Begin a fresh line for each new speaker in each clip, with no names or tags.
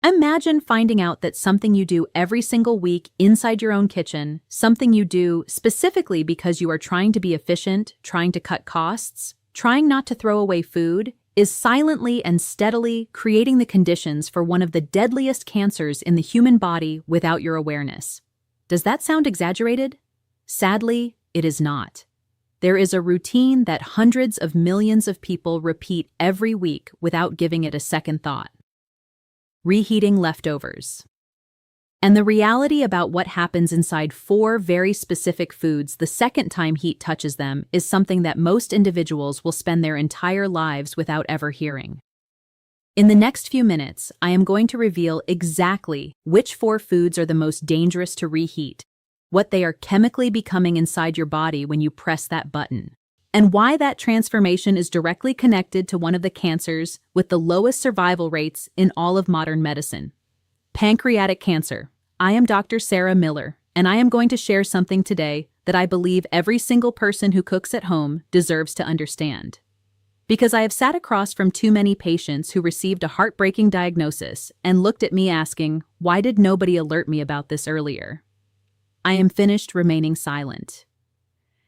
Imagine finding out that something you do every single week inside your own kitchen, something you do specifically because you are trying to be efficient, trying to cut costs, trying not to throw away food, is silently and steadily creating the conditions for one of the deadliest cancers in the human body without your awareness. Does that sound exaggerated? Sadly, it is not. There is a routine that hundreds of millions of people repeat every week without giving it a second thought. Reheating leftovers. And the reality about what happens inside 4 very specific foods the second time heat touches them is something that most individuals will spend their entire lives without ever hearing. In the next few minutes, I am going to reveal exactly which 4 foods are the most dangerous to reheat, what they are chemically becoming inside your body when you press that button, and why that transformation is directly connected to one of the cancers with the lowest survival rates in all of modern medicine. Pancreatic cancer. I am Dr. Sarah Miller, and I am going to share something today that I believe every single person who cooks at home deserves to understand. Because I have sat across from too many patients who received a heartbreaking diagnosis and looked at me asking, why did nobody alert me about this earlier? I am finished remaining silent.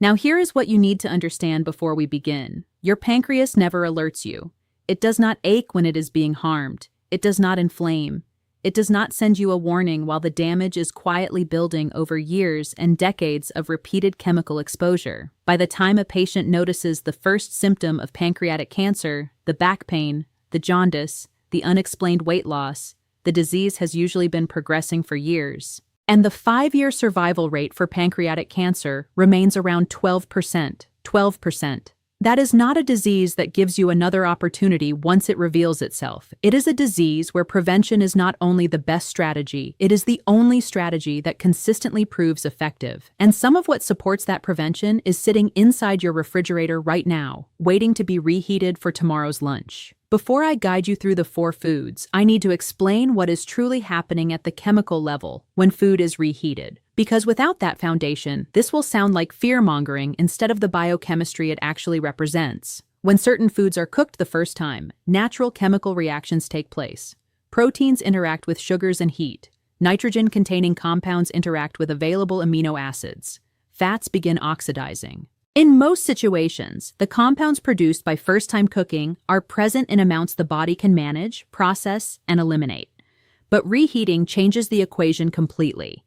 Now here is what you need to understand before we begin. Your pancreas never alerts you. It does not ache when it is being harmed. It does not inflame. It does not send you a warning while the damage is quietly building over years and decades of repeated chemical exposure. By the time a patient notices the first symptom of pancreatic cancer, the back pain, the jaundice, the unexplained weight loss, the disease has usually been progressing for years. And the 5-year survival rate for pancreatic cancer remains around 12%. 12%. That is not a disease that gives you another opportunity once it reveals itself. It is a disease where prevention is not only the best strategy, it is the only strategy that consistently proves effective. And some of what supports that prevention is sitting inside your refrigerator right now, waiting to be reheated for tomorrow's lunch. Before I guide you through the 4 foods, I need to explain what is truly happening at the chemical level when food is reheated. Because without that foundation, this will sound like fear-mongering instead of the biochemistry it actually represents. When certain foods are cooked the first time, natural chemical reactions take place. Proteins interact with sugars and heat. Nitrogen-containing compounds interact with available amino acids. Fats begin oxidizing. In most situations, the compounds produced by first-time cooking are present in amounts the body can manage, process, and eliminate. But reheating changes the equation completely.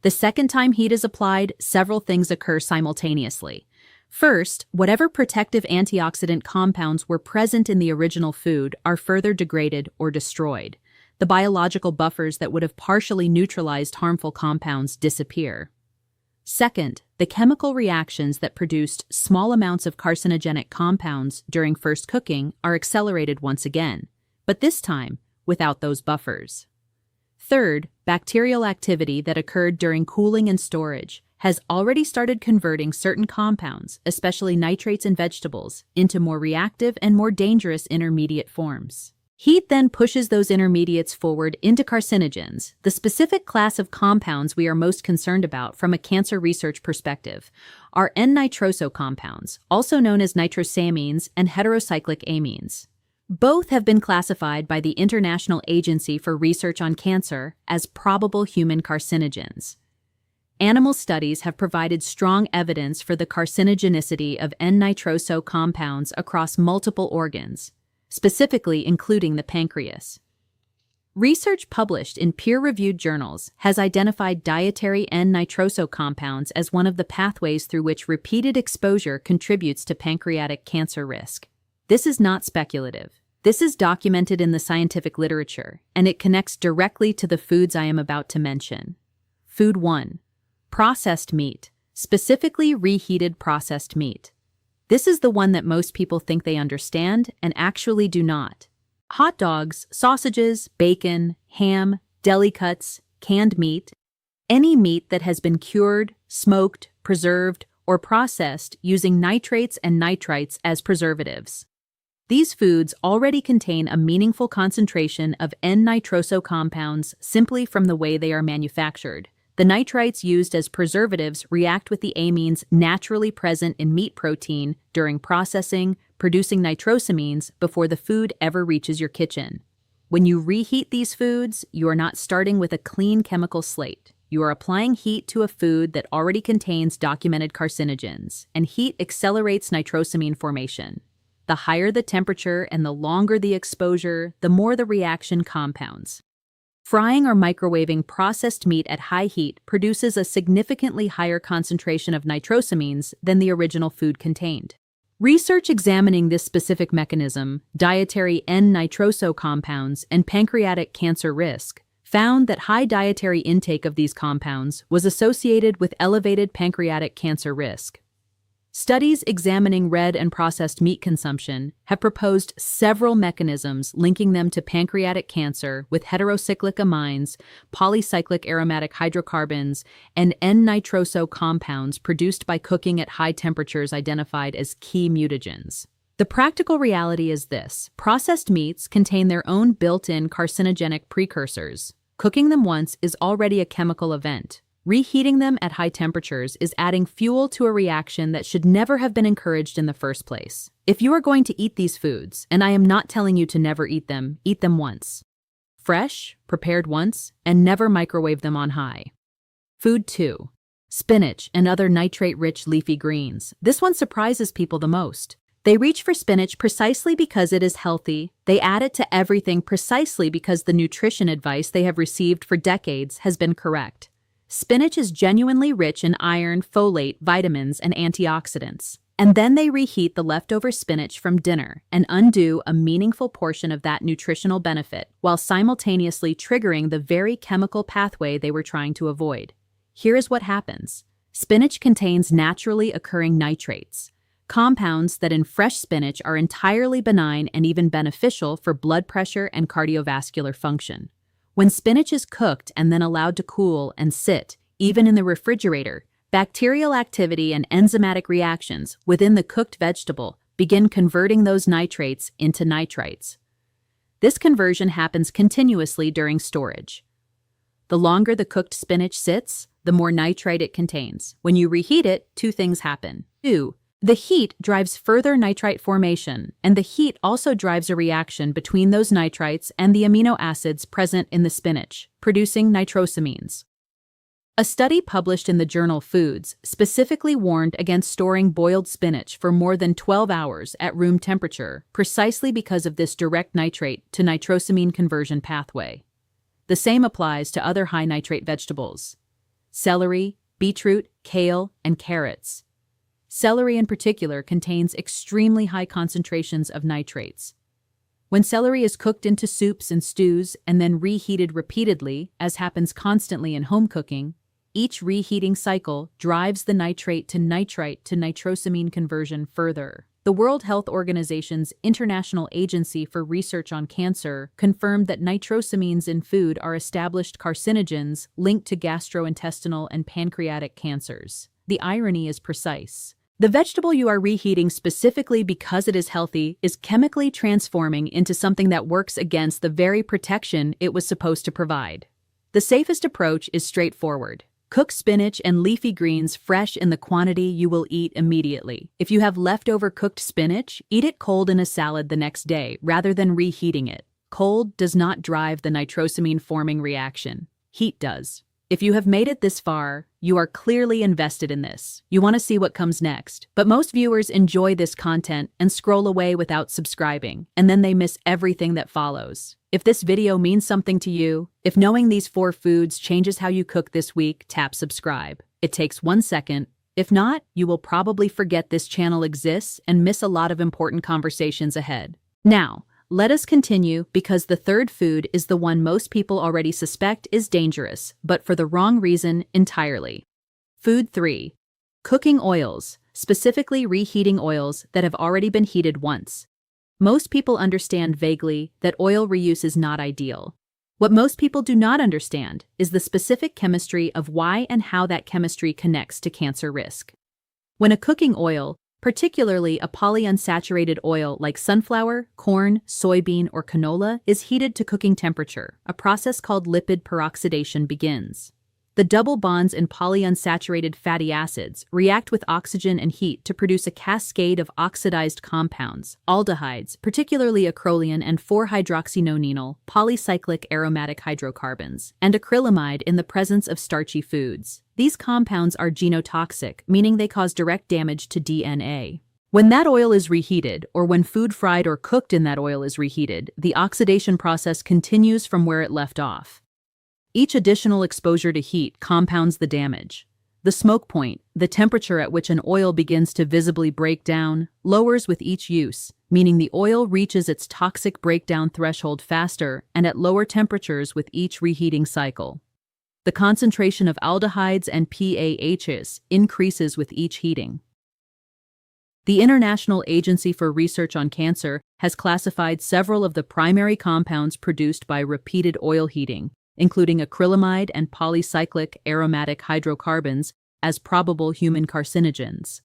The second time heat is applied, several things occur simultaneously. First, whatever protective antioxidant compounds were present in the original food are further degraded or destroyed. The biological buffers that would have partially neutralized harmful compounds disappear. Second, the chemical reactions that produced small amounts of carcinogenic compounds during first cooking are accelerated once again, but this time without those buffers. Third, bacterial activity that occurred during cooling and storage has already started converting certain compounds, especially nitrates in vegetables, into more reactive and more dangerous intermediate forms. Heat then pushes those intermediates forward into carcinogens, the specific class of compounds we are most concerned about from a cancer research perspective, are N-nitroso compounds, also known as nitrosamines and heterocyclic amines. Both have been classified by the International Agency for Research on Cancer as probable human carcinogens. Animal studies have provided strong evidence for the carcinogenicity of N-nitroso compounds across multiple organs, specifically including the pancreas. Research published in peer-reviewed journals has identified dietary N-nitroso compounds as one of the pathways through which repeated exposure contributes to pancreatic cancer risk. This is not speculative. This is documented in the scientific literature, and it connects directly to the foods I am about to mention. Food 1. Processed meat, specifically reheated processed meat. This is the one that most people think they understand and actually do not. Hot dogs, sausages, bacon, ham, deli cuts, canned meat, any meat that has been cured, smoked, preserved, or processed using nitrates and nitrites as preservatives. These foods already contain a meaningful concentration of N-nitroso compounds simply from the way they are manufactured. The nitrites used as preservatives react with the amines naturally present in meat protein during processing, producing nitrosamines before the food ever reaches your kitchen. When you reheat these foods, you are not starting with a clean chemical slate. You are applying heat to a food that already contains documented carcinogens, and heat accelerates nitrosamine formation. The higher the temperature and the longer the exposure, the more the reaction compounds. Frying or microwaving processed meat at high heat produces a significantly higher concentration of nitrosamines than the original food contained. Research examining this specific mechanism, dietary N-nitroso compounds, and pancreatic cancer risk, found that high dietary intake of these compounds was associated with elevated pancreatic cancer risk. Studies examining red and processed meat consumption have proposed several mechanisms linking them to pancreatic cancer with heterocyclic amines, polycyclic aromatic hydrocarbons, and N-nitroso compounds produced by cooking at high temperatures identified as key mutagens. The practical reality is this: processed meats contain their own built-in carcinogenic precursors. Cooking them once is already a chemical event. Reheating them at high temperatures is adding fuel to a reaction that should never have been encouraged in the first place. If you are going to eat these foods, and I am not telling you to never eat them once. Fresh, prepared once, and never microwave them on high. Food 2. Spinach and other nitrate-rich leafy greens. This one surprises people the most. They reach for spinach precisely because it is healthy. They add it to everything precisely because the nutrition advice they have received for decades has been correct. Spinach is genuinely rich in iron, folate, vitamins, and antioxidants. And then they reheat the leftover spinach from dinner and undo a meaningful portion of that nutritional benefit while simultaneously triggering the very chemical pathway they were trying to avoid. Here is what happens. Spinach contains naturally occurring nitrates, compounds that in fresh spinach are entirely benign and even beneficial for blood pressure and cardiovascular function. When spinach is cooked and then allowed to cool and sit, even in the refrigerator, bacterial activity and enzymatic reactions within the cooked vegetable begin converting those nitrates into nitrites. This conversion happens continuously during storage. The longer the cooked spinach sits, the more nitrite it contains. When you reheat it, two things happen. 2. The heat drives further nitrite formation, and the heat also drives a reaction between those nitrites and the amino acids present in the spinach, producing nitrosamines. A study published in the journal Foods specifically warned against storing boiled spinach for more than 12 hours at room temperature, precisely because of this direct nitrate to nitrosamine conversion pathway. The same applies to other high nitrate vegetables: celery, beetroot, kale, and carrots. Celery in particular contains extremely high concentrations of nitrates. When celery is cooked into soups and stews and then reheated repeatedly, as happens constantly in home cooking, each reheating cycle drives the nitrate to nitrite to nitrosamine conversion further. The World Health Organization's International Agency for Research on Cancer confirmed that nitrosamines in food are established carcinogens linked to gastrointestinal and pancreatic cancers. The irony is precise. The vegetable you are reheating specifically because it is healthy is chemically transforming into something that works against the very protection it was supposed to provide. The safest approach is straightforward. Cook spinach and leafy greens fresh in the quantity you will eat immediately. If you have leftover cooked spinach, eat it cold in a salad the next day rather than reheating it. Cold does not drive the nitrosamine forming reaction. Heat does. If you have made it this far, you are clearly invested in this. You want to see what comes next. But most viewers enjoy this content and scroll away without subscribing, and then they miss everything that follows. If this video means something to you, if knowing these 4 foods changes how you cook this week, tap subscribe. It takes 1 second. If not, you will probably forget this channel exists and miss a lot of important conversations ahead. Now, let us continue because the third food is the one most people already suspect is dangerous, but for the wrong reason entirely. Food 3. Cooking oils, specifically reheating oils that have already been heated once. Most people understand vaguely that oil reuse is not ideal. What most people do not understand is the specific chemistry of why and how that chemistry connects to cancer risk. When a cooking oil, particularly a polyunsaturated oil like sunflower, corn, soybean, or canola, is heated to cooking temperature, a process called lipid peroxidation begins. The double bonds in polyunsaturated fatty acids react with oxygen and heat to produce a cascade of oxidized compounds, aldehydes, particularly acrolein and 4-hydroxynonenal, polycyclic aromatic hydrocarbons, and acrylamide in the presence of starchy foods. These compounds are genotoxic, meaning they cause direct damage to DNA. When that oil is reheated, or when food fried or cooked in that oil is reheated, the oxidation process continues from where it left off. Each additional exposure to heat compounds the damage. The smoke point, the temperature at which an oil begins to visibly break down, lowers with each use, meaning the oil reaches its toxic breakdown threshold faster and at lower temperatures with each reheating cycle. The concentration of aldehydes and PAHs increases with each heating. The International Agency for Research on Cancer has classified several of the primary compounds produced by repeated oil heating, including acrylamide and polycyclic aromatic hydrocarbons, as probable human carcinogens.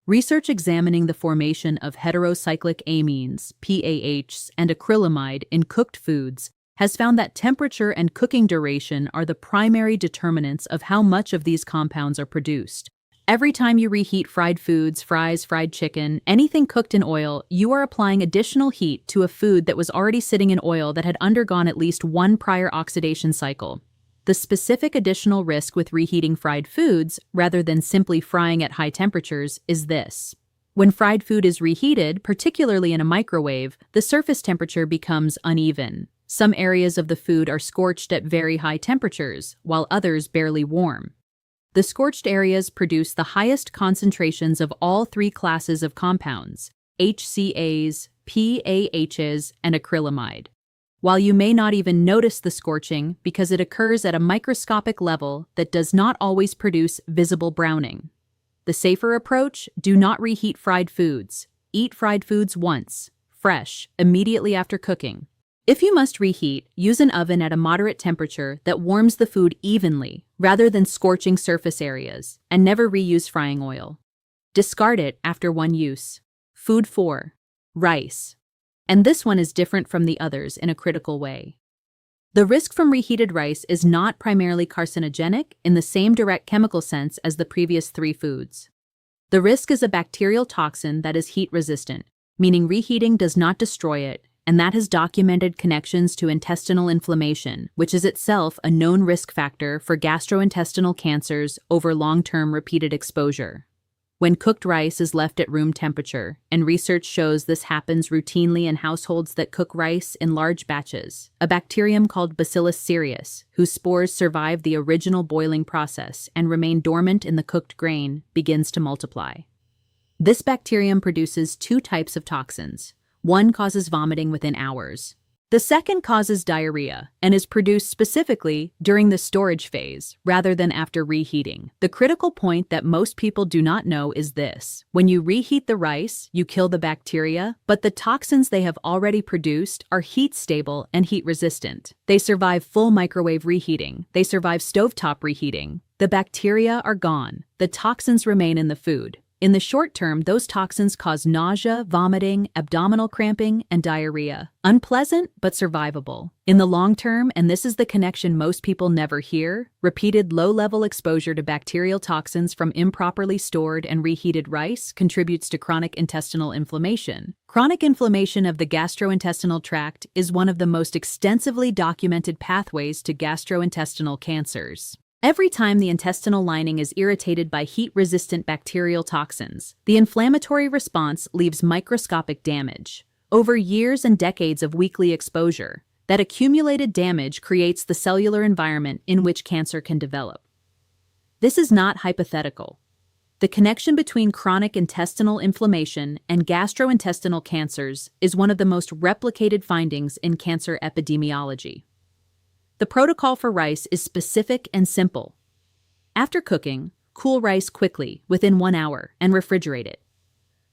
Research examining the formation of heterocyclic amines, PAHs, and acrylamide in cooked foods has found that temperature and cooking duration are the primary determinants of how much of these compounds are produced. Every time you reheat fried foods, fries, fried chicken, anything cooked in oil, you are applying additional heat to a food that was already sitting in oil that had undergone at least one prior oxidation cycle. The specific additional risk with reheating fried foods, rather than simply frying at high temperatures, is this. When fried food is reheated, particularly in a microwave, the surface temperature becomes uneven. Some areas of the food are scorched at very high temperatures, while others barely warm. The scorched areas produce the highest concentrations of all three classes of compounds, HCAs, PAHs, and acrylamide. While you may not even notice the scorching because it occurs at a microscopic level that does not always produce visible browning. The safer approach: do not reheat fried foods. Eat fried foods once, fresh, immediately after cooking. If you must reheat, use an oven at a moderate temperature that warms the food evenly, rather than scorching surface areas, and never reuse frying oil. Discard it after one use. Food 4. Rice. And this one is different from the others in a critical way. The risk from reheated rice is not primarily carcinogenic in the same direct chemical sense as the previous 3 foods. The risk is a bacterial toxin that is heat-resistant, meaning reheating does not destroy it, and that has documented connections to intestinal inflammation, which is itself a known risk factor for gastrointestinal cancers over long-term repeated exposure. When cooked rice is left at room temperature, and research shows this happens routinely in households that cook rice in large batches, a bacterium called Bacillus cereus, whose spores survive the original boiling process and remain dormant in the cooked grain, begins to multiply. This bacterium produces 2 types of toxins. One causes vomiting within hours. The second causes diarrhea and is produced specifically during the storage phase rather than after reheating. The critical point that most people do not know is this. When you reheat the rice, you kill the bacteria, but the toxins they have already produced are heat-stable and heat-resistant. They survive full microwave reheating. They survive stovetop reheating. The bacteria are gone. The toxins remain in the food. In the short term, those toxins cause nausea, vomiting, abdominal cramping, and diarrhea. Unpleasant, but survivable. In the long term, and this is the connection most people never hear, repeated low-level exposure to bacterial toxins from improperly stored and reheated rice contributes to chronic intestinal inflammation. Chronic inflammation of the gastrointestinal tract is one of the most extensively documented pathways to gastrointestinal cancers. Every time the intestinal lining is irritated by heat-resistant bacterial toxins, the inflammatory response leaves microscopic damage. Over years and decades of weekly exposure, that accumulated damage creates the cellular environment in which cancer can develop. This is not hypothetical. The connection between chronic intestinal inflammation and gastrointestinal cancers is one of the most replicated findings in cancer epidemiology. The protocol for rice is specific and simple. After cooking, cool rice quickly, within 1 hour, and refrigerate it.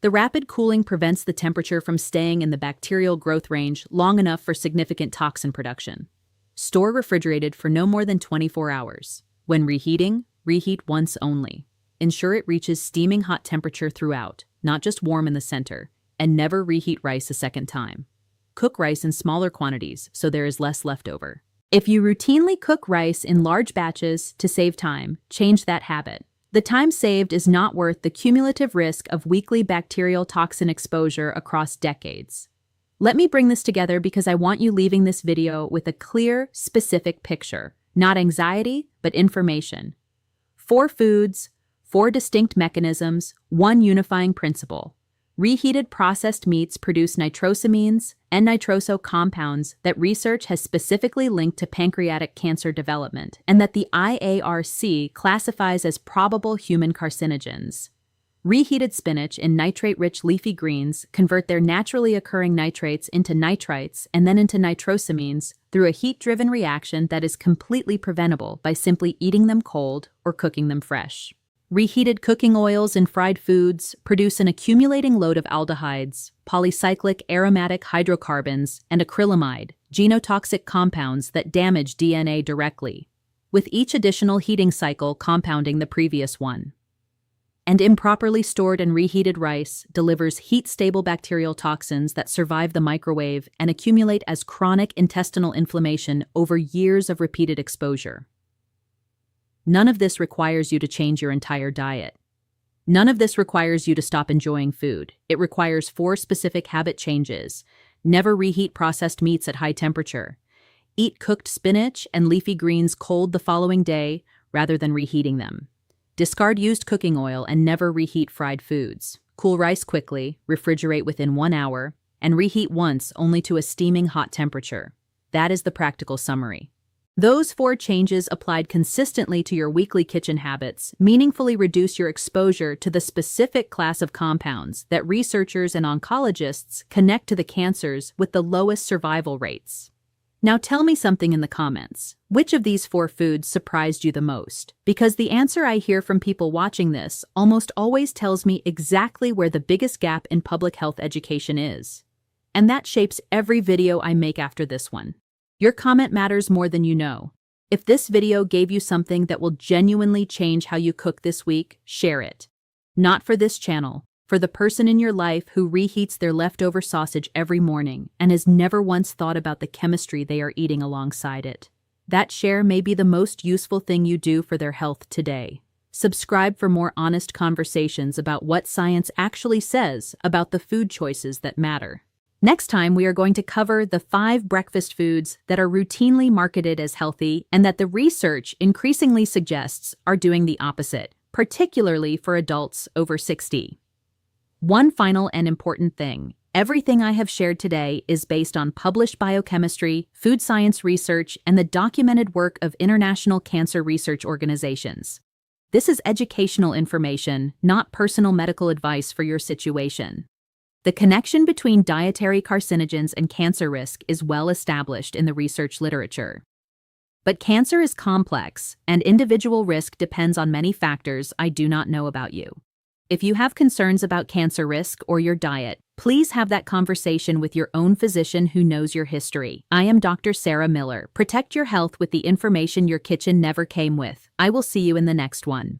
The rapid cooling prevents the temperature from staying in the bacterial growth range long enough for significant toxin production. Store refrigerated for no more than 24 hours. When reheating, reheat once only. Ensure it reaches steaming hot temperature throughout, not just warm in the center, and never reheat rice a second time. Cook rice in smaller quantities so there is less leftover. If you routinely cook rice in large batches to save time, change that habit. The time saved is not worth the cumulative risk of weekly bacterial toxin exposure across decades. Let me bring this together because I want you leaving this video with a clear, specific picture. Not anxiety, but information. 4 foods, 4 distinct mechanisms, 1 unifying principle. Reheated processed meats produce nitrosamines and nitroso compounds that research has specifically linked to pancreatic cancer development, and that the IARC classifies as probable human carcinogens. Reheated spinach and nitrate-rich leafy greens convert their naturally occurring nitrates into nitrites and then into nitrosamines through a heat-driven reaction that is completely preventable by simply eating them cold or cooking them fresh. Reheated cooking oils and fried foods produce an accumulating load of aldehydes, polycyclic aromatic hydrocarbons, and acrylamide, genotoxic compounds that damage DNA directly, with each additional heating cycle compounding the previous one. And improperly stored and reheated rice delivers heat-stable bacterial toxins that survive the microwave and accumulate as chronic intestinal inflammation over years of repeated exposure. None of this requires you to change your entire diet. None of this requires you to stop enjoying food. It requires 4 specific habit changes. Never reheat processed meats at high temperature. Eat cooked spinach and leafy greens cold the following day rather than reheating them. Discard used cooking oil and never reheat fried foods. Cool rice quickly, refrigerate within 1 hour, and reheat once only to a steaming hot temperature. That is the practical summary. Those 4 changes applied consistently to your weekly kitchen habits meaningfully reduce your exposure to the specific class of compounds that researchers and oncologists connect to the cancers with the lowest survival rates. Now tell me something in the comments. Which of these 4 foods surprised you the most? Because the answer I hear from people watching this almost always tells me exactly where the biggest gap in public health education is. And that shapes every video I make after this one. Your comment matters more than you know. If this video gave you something that will genuinely change how you cook this week, share it. Not for this channel, for the person in your life who reheats their leftover sausage every morning and has never once thought about the chemistry they are eating alongside it. That share may be the most useful thing you do for their health today. Subscribe for more honest conversations about what science actually says about the food choices that matter. Next time, we are going to cover the 5 breakfast foods that are routinely marketed as healthy and that the research increasingly suggests are doing the opposite, particularly for adults over 60. One final and important thing. Everything I have shared today is based on published biochemistry, food science research, and the documented work of international cancer research organizations. This is educational information, not personal medical advice for your situation. The connection between dietary carcinogens and cancer risk is well established in the research literature. But cancer is complex, and individual risk depends on many factors I do not know about you. If you have concerns about cancer risk or your diet, please have that conversation with your own physician who knows your history. I am Dr. Sarah Miller. Protect your health with the information your kitchen never came with. I will see you in the next one.